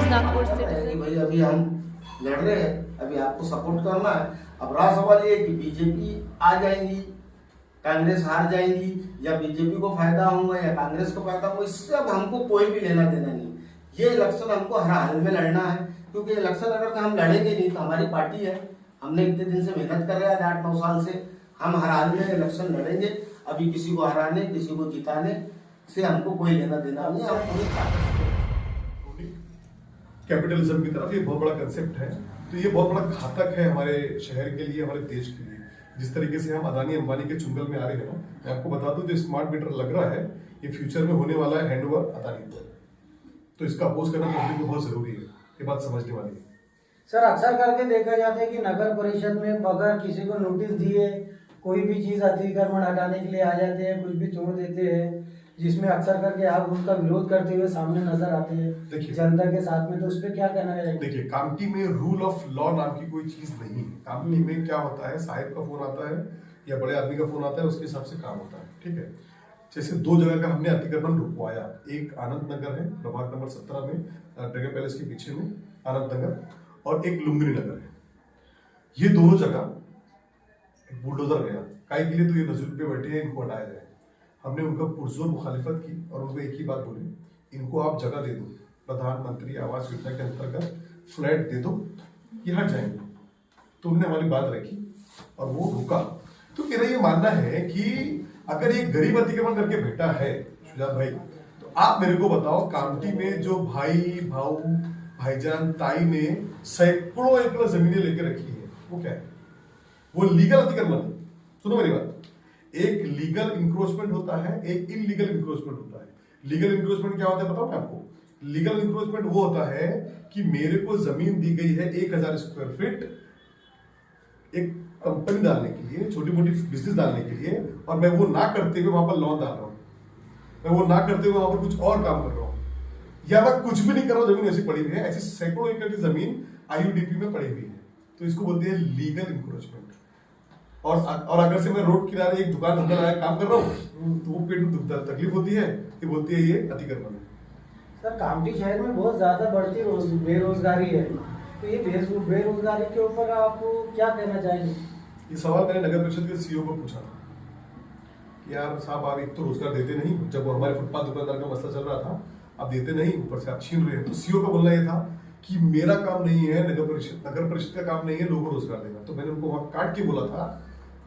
नागपुर से कि भाई अभी हम लड़ रहे हैं, अभी आपको सपोर्ट करना है। अब रहा सवाल ये कि बीजेपी आ जाएंगी, कांग्रेस हार जाएंगी, या बीजेपी को फायदा होगा या कांग्रेस को फायदा होगा, इससे अब हमको कोई भी लेना देना नहीं। ये इलेक्शन हमको हर हाल में लड़ना है, क्योंकि इलेक्शन अगर हम लड़ेंगे नहीं तो हमारी पार्टी है, हमने इतने दिन से मेहनत कर रहे हैं, 8-9 साल से हम हर हाल में इलेक्शन लड़ेंगे। अभी किसी को हराने किसी को जिताने से हमको कोई लेना देना नहीं। हम पूरी ताकत कैपिटलिज्म की तरफ ये बहुत बड़ा कंसेप्ट है, तो ये बहुत बड़ा घातक है हमारे शहर के लिए, हमारे देश के लिए। जिस तरीके से हम अदानी अंबानी के चुंगल में आ रहे हैं ना, मैं आपको बता दूं जो स्मार्ट मीटर लग रहा है ये फ्यूचर में होने वाला है हैंडओवर अदानी पर, तो इसका अपोज करना पब्लिक को बहुत जरूरी है, ये बात समझने वाली है। सर अक्सर करके देखा जाता है कि नगर परिषद में बगैर किसी को नोटिस दिए कोई भी चीज अतिक्रमण हटाने के लिए आ जाते हैं, कुछ भी तोड़ देते हैं, जिसमें अक्सर करके आप उनका विरोध करते हुए सामने नजर आते हैं जनता के साथ में, तो उस पर क्या कहना है? देखिए, कामटी में रूल ऑफ लॉ नाम की कोई चीज नहीं है। कामटी में क्या होता है, साहिब का फोन आता है या बड़े आदमी का फोन आता है, उसके हिसाब से काम होता है, ठीक है। जैसे 2 जगह का हमने अतिक्रमण रुकवाया, एक आनंद नगर है प्रभाग नंबर 17 में ड्रैगन पैलेस के पीछे में आनंद नगर, और एक लुम्बिनी नगर है। ये दोनों जगह बुलडोजर गया काय के लिए, तो ये नजर पे बैठे हैं, इनको हटाया जाए। हमने उनका पुरजोर मुखालिफत की और उनको एक ही बात बोली, इनको आप जगह दे दो, प्रधानमंत्री आवास योजना के अंतर्गत फ्लैट दे दो, ये हट जाएंगे। तो उन्होंने हमारी बात रखी और वो रुका। तो मेरा ये मानना है कि अगर ये गरीब अतिक्रमण करके बैठा है शुजात भाई, तो आप मेरे को बताओ कामटी में जो भाई भाऊ भाईजान ताई ने सैकड़ों एकड़ जमीनें लेके रखी है, वो क्या है? वो लीगल अतिक्रमण है। सुनो मेरी बात, एक लीगल इंक्रोचमेंट होता है, एक इलीगल इंक्रोचमेंट होता है। लीगल इंक्रोचमेंट क्या होता है बताओ मैं आपको। लीगल इंक्रोचमेंट वो होता है कि मेरे को जमीन दी गई है 1000 स्क्वायर फीट एक कंपनी डालने के लिए, छोटी मोटी बिजनेस डालने के लिए, और मैं वो ना करते हुए वहां पर लॉन डाल रहा हूं, मैं वो ना करते हुए वहां पर कुछ और काम कर रहा हूं, या मैं कुछ भी नहीं कर रहा हूं, जमीन ऐसी पड़ी हुई है। ऐसी सैकड़ों एकड़ की जमीन आईयूडीपी में पड़ी हुई है, तो इसको बोलते हैं लीगल इंक्रोचमेंट। और अगर से मैं रोड किनारे एक दुकान धंधा लगाया काम कर रहा हूँ, तो वो पेट में तकलीफ होती है, ये बोलती है ये अतिक्रमण है। सर कामटी शहर में बहुत ज्यादा बढ़ती बेरोजगारी है, तो ये बेरोजगारी के ऊपर आप क्या कहना चाहेंगे? ये सवाल मैंने नगर परिषद के सीईओ को पूछा कि यार साहब आप एक तो रोजगार देते नहीं, जब वो हमारे फुटपाथ दुकानदार का मसला चल रहा था, आप देते नहीं, ऊपर से आप छीन रहे हैं। तो सीईओ का बोलना ये था कि मेरा काम नहीं है, नगर परिषद का काम नहीं है लोगों को रोजगार देना। तो मैंने उनको वहां काट के बोला था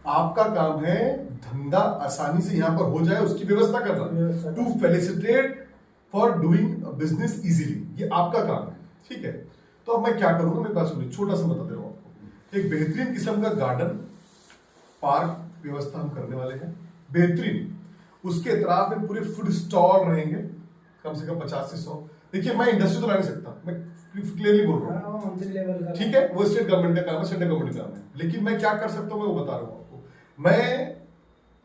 आपका काम है धंधा आसानी से यहाँ पर हो जाए उसकी व्यवस्था करना, to facilitate for doing business easily, ये आपका काम है, ठीक है। तो अब मैं क्या करूंगा, मेरे पास सुनिए, छोटा सा बता दे रहा हूं आपको। एक बेहतरीन किस्म का गार्डन पार्क व्यवस्था हम करने वाले हैं, बेहतरीन। उसके इतराफ में पूरे फूड स्टॉल रहेंगे, कम से कम 50 से 100। देखिए मैं इंडस्ट्री तो ला नहीं सकता, मैं क्लियरली बोल रहा हूँ, ठीक है, वो स्टेट गवर्नमेंट का काम है, सेंट्रल गवर्नमेंट का काम है। लेकिन मैं क्या कर सकता हूँ मैं वो बता रहा हूँ आपको। मैं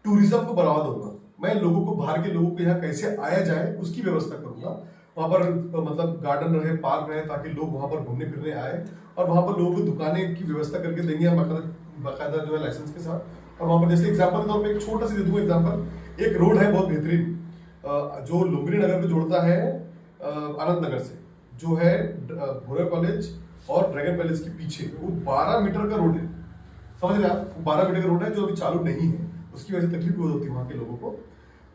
टूरिज्म को बढ़ावा दूंगा, मैं लोगों को, बाहर के लोगों को यहाँ कैसे आया जाए उसकी व्यवस्था करूंगा। वहां पर मतलब गार्डन रहे, पार्क रहे, ताकि लोग वहां पर घूमने फिरने आए, और वहां पर लोगों को दुकानें की व्यवस्था करके देंगे हम बाकायदा जो है लाइसेंस के साथ। और वहां पर जैसे एग्जाम्पल के तौर पर एक छोटा सा दे दूंगा एग्जाम्पल, एक रोड है बहुत बेहतरीन जो लुम्बिनी नगर को जोड़ता है आनंद नगर से, जो है भोरे कॉलेज और ड्रैगन पैलेस के पीछे, वो 12 मीटर का रोड है, समझ रहे आप? 12 मीटर का रोड है जो अभी चालू नहीं है, उसकी वजह से तकलीफ बहुत होती है वहां के लोगों को।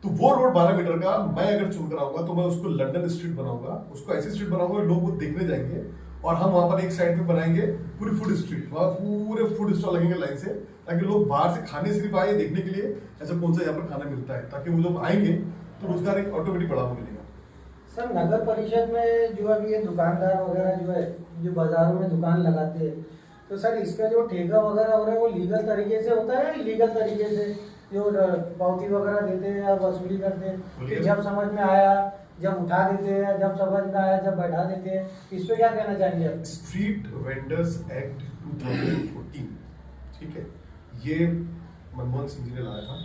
तो वो रोड 12 मीटर का मैं अगर चुन कर आऊंगा तो मैं उसको लंदन स्ट्रीट बनाऊंगा, उसको ऐसी स्ट्रीट बनाऊंगा लोग वो देखने जाएंगे, और हम वहां पर एक साइड पे बनाएंगे पूरी फूड स्ट्रीट, वहां पूरे फूड स्टॉल लगेंगे लाइन से, ताकि लोग बाहर से खाने सिर्फ आए देखने के लिए ऐसा कौन सा यहाँ पर खाना मिलता है, ताकि वो जब आएंगे तो रोजगार एक ऑटोमेटिक बढ़ावा मिलेगा। सर नगर परिषद में जो अभी ये दुकानदार वगैरह जो है जो बाजारों में दुकान लगाते हैं, तो सर इसका जो ठेका वगैरह हो रहा है वो लीगल तरीके से होता है या इलीगल तरीके से जो पावती वगैरह देते हैं या वसूली करते हैं, कि जब समझ में आया जब उठा देते हैं, जब समझ में आया जब बैठा देते हैं, इस पे क्या कहना चाहेंगे आप? स्ट्रीट वेंडर्स एक्ट 2014, ठीक है, ये मनमोहन सिंह जी ने लाया था।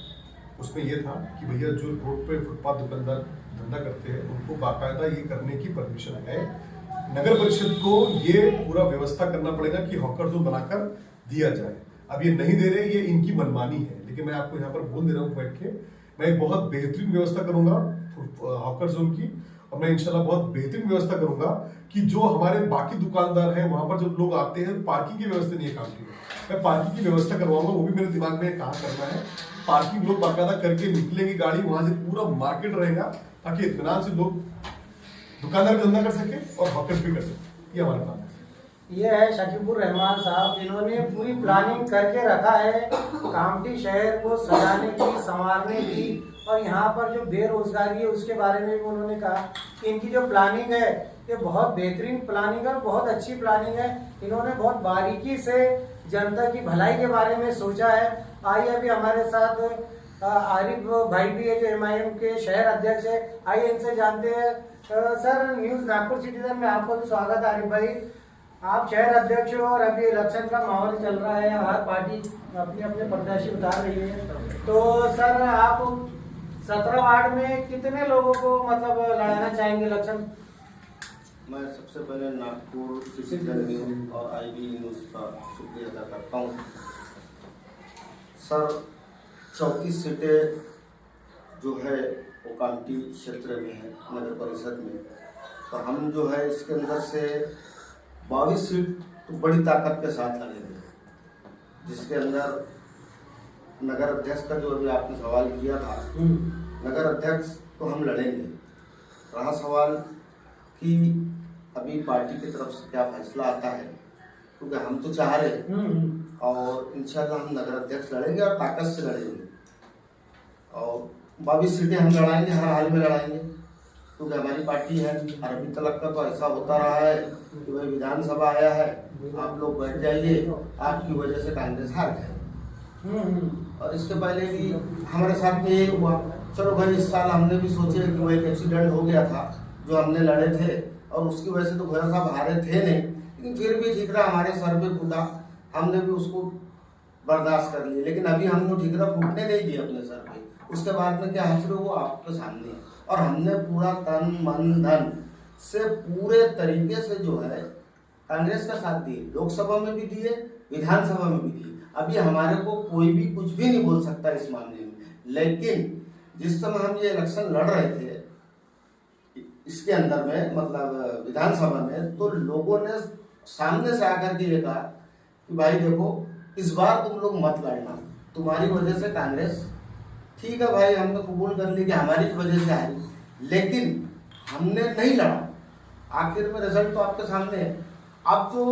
उसमें यह था कि भैया जो रोड पे फुटपाथ दुकानदार धंधा करते हैं उनको बाकायदा ये करने की परमिशन है, नगर परिषद को ये पूरा व्यवस्था करना पड़ेगा कि हॉकर जोन बनाकर दिया जाए। अब ये नहीं दे रहे, ये इनकी मनमानी है, लेकिन मैं आपको यहाँ पर बोल दे रहा हूँ बैठ के, मैं एक बहुत बेहतरीन व्यवस्था करूंगा हॉकर जोन की, और और मैं इंशाल्लाह बहुत बेहतरीन व्यवस्था करूंगा कि जो हमारे बाकी दुकानदार हैं वहां पर जब लोग आते हैं पार्किंग की व्यवस्था नहीं है काम की, मैं पार्किंग की व्यवस्था करवाऊंगा। वो भी मेरे दिमाग में कहाँ करना है, पार्किंग लोग बाकायदा करके निकलेंगे गाड़ी, वहां से पूरा मार्केट रहेगा ताकि इत्मीनान से लोग दुकानदार भी धंधा कर सके और हॉकर्स भी कर सके। ये हमारा प्लान है। ये है शकीबुर रहमान साहब, जिन्होंने पूरी प्लानिंग करके रखा है कामठी शहर को सजाने की, संवारने की, और यहाँ पर जो बेरोजगारी है उसके बारे में भी उन्होंने कहा कि इनकी जो प्लानिंग है ये बहुत बेहतरीन प्लानिंग है और बहुत अच्छी प्लानिंग है। इन्होंने बहुत बारीकी से जनता की भलाई के बारे में सोचा है। आइए अभी हमारे साथ आरिफ भाई भी है जो MIM के शहर अध्यक्ष है, आइए इनसे जानते हैं। सर, न्यूज़ नागपुर सिटीजन में आपका भी स्वागत है। आरिफ भाई, आप शहर अध्यक्ष हो और अभी इलेक्शन का माहौल चल रहा है, हर पार्टी अपने अपने प्रत्याशी उतार रही है, तो सर आप 17 वार्ड में कितने लोगों को मतलब लड़ाना चाहेंगे इलेक्शन? मैं सबसे पहले नागपुर सिटीजन न्यूज़ और IB न्यूज़ का शुक्रिया अदा करता हूँ। सर, 34 सीटें जो है वो कामठी क्षेत्र में है, नगर परिषद में, तो हम जो है इसके अंदर से 22 सीट तो बड़ी ताकत के साथ लड़ेंगे, जिसके अंदर नगर अध्यक्ष का जो अभी आपने सवाल किया था, नगर अध्यक्ष तो हम लड़ेंगे। रहा सवाल कि अभी पार्टी की तरफ से क्या फैसला आता है, क्योंकि हम तो चाह रहे हैं और इंशाल्लाह हम नगर अध्यक्ष लड़ेंगे और ताकत से लड़ेंगे और 22 सीटें हम लड़ाएंगे, हर हाल में लड़ाएंगे, क्योंकि हमारी पार्टी है। और अभी तक का तो ऐसा होता रहा है कि भाई विधानसभा आया है, आप लोग बैठ जाइए, आपकी वजह से कांग्रेस हार गए। और इसके पहले भी हमारे साथ में ये हुआ। चलो भाई, इस साल हमने भी सोचे कि वो एक एक्सीडेंट हो गया था जो हमने लड़े थे और उसकी वजह से तो घोड़ा साहब हारे थे नहीं, लेकिन फिर भी ठीकरा हमारे सर पे कूदा, हमने भी उसको बर्दाश्त कर लिया। लेकिन अभी हमने ठीकरा फूटने नहीं दिया अपने सर पे। उसके बाद में क्या हासिल वो आपके सामने है और हमने पूरा तन मन धन से पूरे तरीके से जो है कांग्रेस का साथ दिए, लोकसभा में भी दिए, विधानसभा में भी दिए। अभी हमारे को कोई भी कुछ भी नहीं बोल सकता इस मामले में। लेकिन जिस समय हम ये इलेक्शन लड़ रहे थे इसके अंदर में, मतलब विधानसभा में, तो लोगों ने सामने से आकर के ये कहा कि भाई देखो, इस बार तुम लोग मत लड़ना, तुम्हारी वजह से कांग्रेस, ठीक है भाई, हमने कबूल कर ली कि हमारी वजह से हारी, लेकिन हमने नहीं लड़ा। आखिर में रिजल्ट तो आपके सामने है। अब जो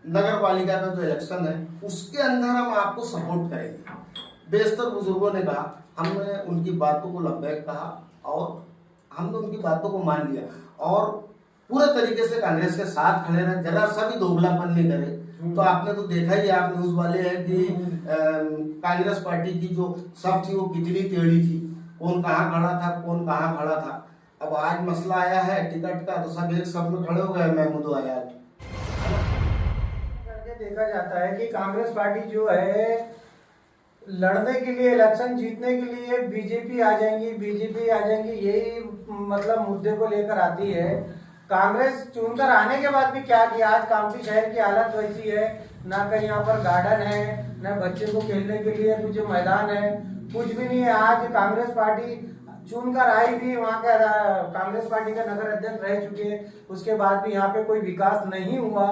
नगर पालिका का जो इलेक्शन है उसके अंदर हम आपको सपोर्ट करेंगे। बेशतर बुजुर्गों ने कहा, हमने उनकी बातों को लब्बैक कहा और हमने उनकी बातों को मान लिया और पूरे तरीके से कांग्रेस के साथ खड़े रहे, जरा सा भी दोगलापन नहीं करे। तो आपने तो देखा ही, आप न्यूज वाले हैं कि कांग्रेस पार्टी की जो सब थी वो कितनी टेढ़ी थी, कौन कहाँ खड़ा था, कौन कहाँ खड़ा था। अब आज मसला आया है टिकट का, तो सब एक सब में खड़े हो गए, महमूद आयात करके देखा जाता है कि कांग्रेस पार्टी जो है लड़ने के लिए, इलेक्शन जीतने के लिए बीजेपी आ जाएंगी, यही मतलब मुद्दे को लेकर आती है। कांग्रेस चुनकर आने के बाद भी क्या किया, आज कामठी शहर की हालत वैसी है, ना कहीं यहाँ पर गार्डन है, ना बच्चे को खेलने के लिए कुछ मैदान है, कुछ भी नहीं है। आज कांग्रेस पार्टी चुनकर आई भी, वहाँ का कांग्रेस पार्टी का नगर अध्यक्ष रह चुके हैं, उसके बाद भी यहाँ पे कोई विकास नहीं हुआ।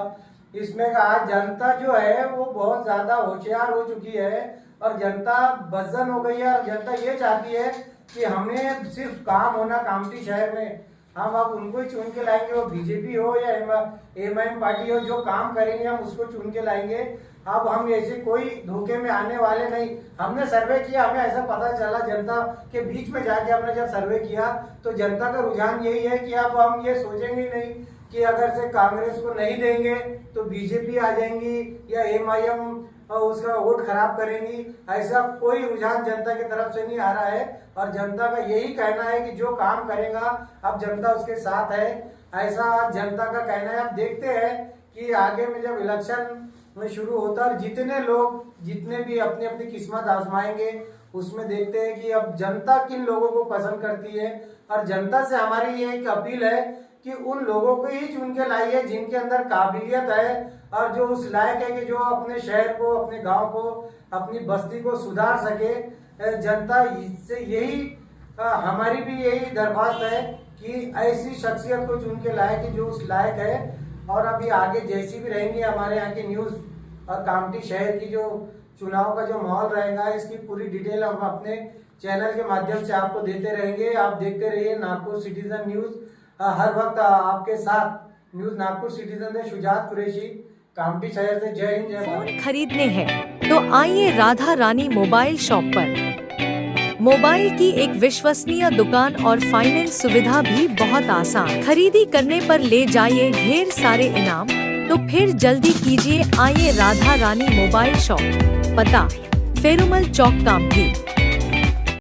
इसमें आज जनता जो है वो बहुत ज्यादा होशियार हो चुकी है और जनता बदजन हो गई है और जनता ये चाहती है कि हमें सिर्फ काम होना कामठी शहर में, हम अब उनको ही चुन के लाएंगे, वो बीजेपी हो या MIM पार्टी हो, जो काम करेंगे हम उसको चुन के लाएंगे। अब हम ऐसे कोई धोखे में आने वाले नहीं। हमने सर्वे किया, हमें ऐसा पता चला जनता के बीच में जाके हमने जब सर्वे किया तो जनता का रुझान यही है कि अब हम ये सोचेंगे नहीं कि अगर से कांग्रेस को नहीं देंगे तो बीजेपी आ जाएंगी या MIM उसका वोट खराब करेंगी। ऐसा कोई रुझान जनता की तरफ से नहीं आ रहा है और जनता का यही कहना है कि जो काम करेगा अब जनता उसके साथ है, ऐसा जनता का कहना है। अब देखते हैं कि आगे में जब इलेक्शन में शुरू होता है और जितने भी अपनी अपनी किस्मत आजमाएंगे, उसमें देखते हैं कि अब जनता किन लोगों को पसंद करती है। और जनता से हमारी ये एक अपील है कि उन लोगों को ही चुन के लाइए जिनके अंदर काबिलियत है और जो उस लायक है कि जो अपने शहर को, अपने गांव को, अपनी बस्ती को सुधार सके। जनता से यही हमारी भी यही दरख्वास्त है कि ऐसी शख्सियत को चुन के लाए कि जो उस लायक है, और अभी आगे जैसी भी रहेंगी हमारे यहाँ की न्यूज़ और कामठी शहर की जो चुनाव का जो माहौल रहेगा, इसकी पूरी डिटेल हम अपने चैनल के माध्यम से आपको देते रहेंगे। आप देखते रहिए नागपुर सिटीजन न्यूज़, हर वक्त आपके साथ न्यूज़ नागपुर सिटीजन से शुजात कुरैशी, कामठी शहर से। जय हिंद, जय भारत। फोन खरीदने हैं तो आइए राधा रानी मोबाइल शॉप पर। मोबाइल की एक विश्वसनीय दुकान और फाइनेंस सुविधा भी बहुत आसान। खरीदी करने पर ले जाइए ढेर सारे इनाम, तो फिर जल्दी कीजिए, आइए राधा रानी मोबाइल शॉप। पता फेरुमल चौक, कामठी।